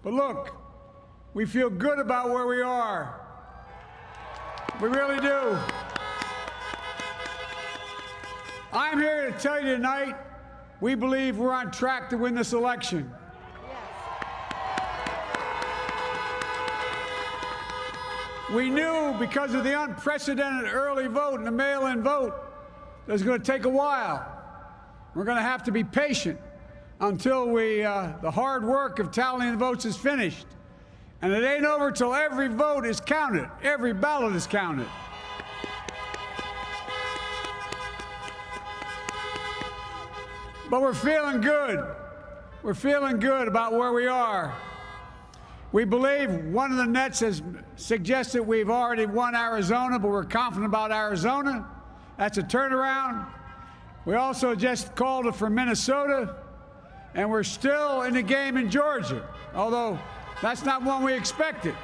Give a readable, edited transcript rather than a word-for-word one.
But look, we feel good about where we are. We really do. I'm here to tell you tonight, we believe we're on track to win this election. We knew because of the unprecedented early vote and the mail-in vote that it was going to take a while. We're going to have to be patient until the hard work of tallying the votes is finished. And it ain't over till every vote is counted, every ballot is counted. But we're feeling good. We're feeling good about where we are. We believe one of the nets has suggested we've already won Arizona, but we're confident about Arizona. That's a turnaround. We also just called it for Minnesota, and we're still in the game in Georgia, although that's not one we expected.